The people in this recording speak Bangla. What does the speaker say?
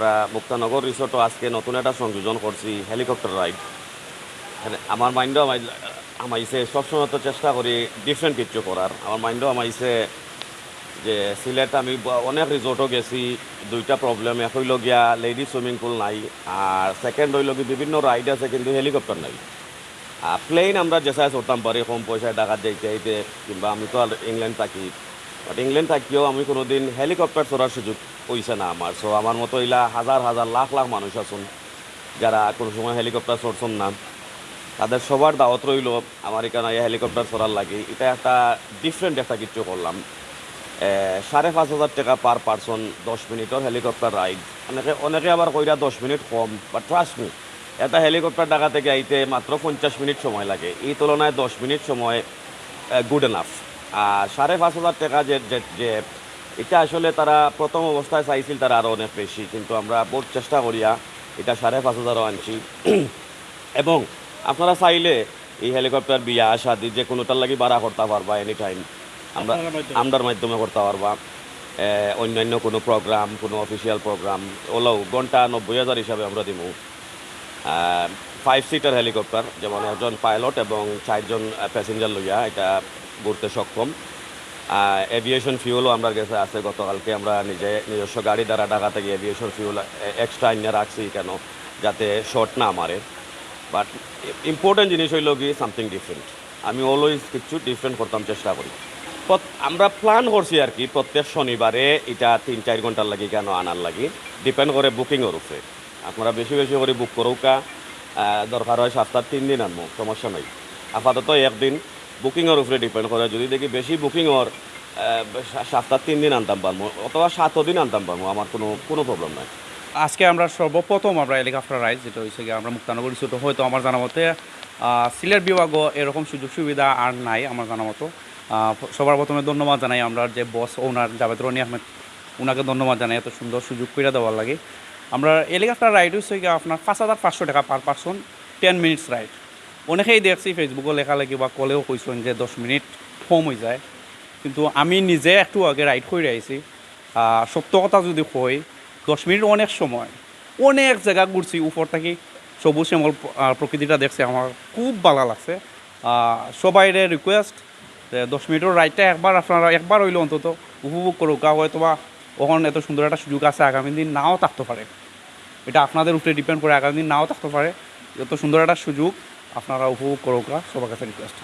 আমরা মুক্তানগর রিসোর্টও আজকে নতুন একটা সংযোজন করছি হেলিকপ্টার রাইড। আমার মাইন্ডও আমাইছে, সবসময় তো চেষ্টা করি ডিফারেন্ট কিছু করার। আমার মাইন্ডও আমাইছে যে সিলেট আমি অনেক রিসোর্টও গেছি, দুইটা প্রবলেম। এক হইল গিয়া লেডি সুইমিং পুল নাই, আর সেকেন্ড হইল কি বিভিন্ন রাইড আছে কিন্তু হেলিকপ্টার নাই। প্লেন আমরা যেসায় চড়তাম পারি কম পয়সায় ঢাকার যাইতে আইতে, কিংবা আমি তো আর ইংল্যান্ড থাকি, বাট ইংল্যান্ড থাকিও আমি কোনো দিন হেলিকপ্টার চড়ার সুযোগ হইছে না আমার। সো আমার মতো ইলা হাজার হাজার লাখ লাখ মানুষ আছেন যারা কোনো সময় হেলিকপ্টার চড়ছেন না, তাদের সবার দাওয়াত রইল আমার এখানে হেলিকপ্টার চড়ার লাগে। এটা একটা ডিফারেন্ট একটা কিছু করলাম। 5,500 টাকা পার পারসন 10 মিনিটের হেলিকপ্টার রাইড। অনেকে আবার কইরা 10 minute com, but trust me, একটা হেলিকপ্টার ঢাকা থেকে আইতে মাত্র 50 মিনিট সময় লাগে। এই তুলনায় 10 মিনিট সময় গুড এনাফ। আর 5,500 টাকা যে এটা আসলে তারা প্রথম অবস্থায় চাইছিল তারা আরও অনেক বেশি, কিন্তু আমরা বহুত চেষ্টা করিয়া এটা 5,500 আনছি। এবং আপনারা চাইলে এই হেলিকপ্টার বিয়া শাদি যে কোনোটার লাগি ভাড়া করতে পারবা এনি টাইম, আমরার মাধ্যমে করতে পারবা। অন্যান্য কোনো প্রোগ্রাম, কোনো অফিসিয়াল প্রোগ্রাম ওলাও ঘন্টা 90,000 হিসাবে আমরা দিব। 5 সিটার হেলিকপ্টার, যেমন একজন পাইলট এবং 4 জন প্যাসেঞ্জার লইয়া এটা ঘুরতে সক্ষম। এভিয়েশন ফিউলও আমরা কাছে আছে। গতকালকে আমরা নিজস্ব গাড়ি দ্বারা ঢাকা থেকে এভিয়েশন ফিউল এক্সট্রা এনে রাখছি, কেন যাতে শর্ট না মারে। বাট ইম্পর্টেন্ট জিনিস হইল কি সামথিং ডিফারেন্ট। আমি অলওয়েজ কিছু ডিফারেন্ট করতাম চেষ্টা করি। আমরা প্ল্যান করছি আর কি প্রত্যেক শনিবারে এটা 3-4 ঘন্টার লাগি কেন আনার লাগি, ডিপেন্ড করে বুকিংয়ের উপরে। আপনারা বেশি বেশি করে বুক করুকা, দরকার হয় সপ্তাহ 3 দিন আনবো, সমস্যা নাই। আপাতত একদিন বুকিংয়ের উপরে ডিপেন্ড করে। যদি দেখি বেশি বুকিংয়ের সপ্তাহ 3 দিন আনতাম পারবো, অথবা 7 দিন আনতাম পারবো, আমার কোনো প্রবলেম নাই। আজকে আমরা সর্বপ্রথম আমরা হেলিকপ্টার রাইড যেটা হয়েছে গিয়ে আমরা মুক্তানগর রিসোর্ট, হয়তো আমার জানা মতে সিলেট বিভাগও এরকম সুযোগ সুবিধা আর নাই আমার জানা মতো। সবার প্রথমে ধন্যবাদ জানাই আমরা যে বস ওনার জাভেদ রনি আহমেদ, ওনাকে ধন্যবাদ জানাই এত সুন্দর সুযোগ করে দেওয়ার লাগে। আমরা হেলিকপ্টার রাইড হচ্ছে গিয়ে আপনার 5,500 টাকা পার পারসন, 10 মিনিটস রাইড। অনেকেই দেখছি ফেসবুকে লেখালেখি বা কলেও কইছেন যে 10 মিনিট কম হয়ে যায়, কিন্তু আমি নিজে একটু আগে রাইড করে আইছি। সত্য কথা যদি কই, 10 মিনিট অনেক সময়, অনেক জায়গা ঘুরছি, উপর থেকে সবুজ শ্যামল প্রকৃতিটা দেখছে, আমার খুব ভালো লাগছে। সবাইরে রিকোয়েস্ট 10 মিনিটের রাইডটা আপনারা একবার হইলে অন্তত উপভোগ করুক। হয়তো বা ওখানে এত সুন্দর একটা সুযোগ আছে, আগামী দিন নাও থাকতে পারে, এটা আপনাদের উপরে ডিপেন্ড করে, আগামী দিন নাও থাকতে পারে। এত সুন্দর একটা সুযোগ আপনারা উপভোগ করুক, সবার কাছে রিকোয়েস্ট।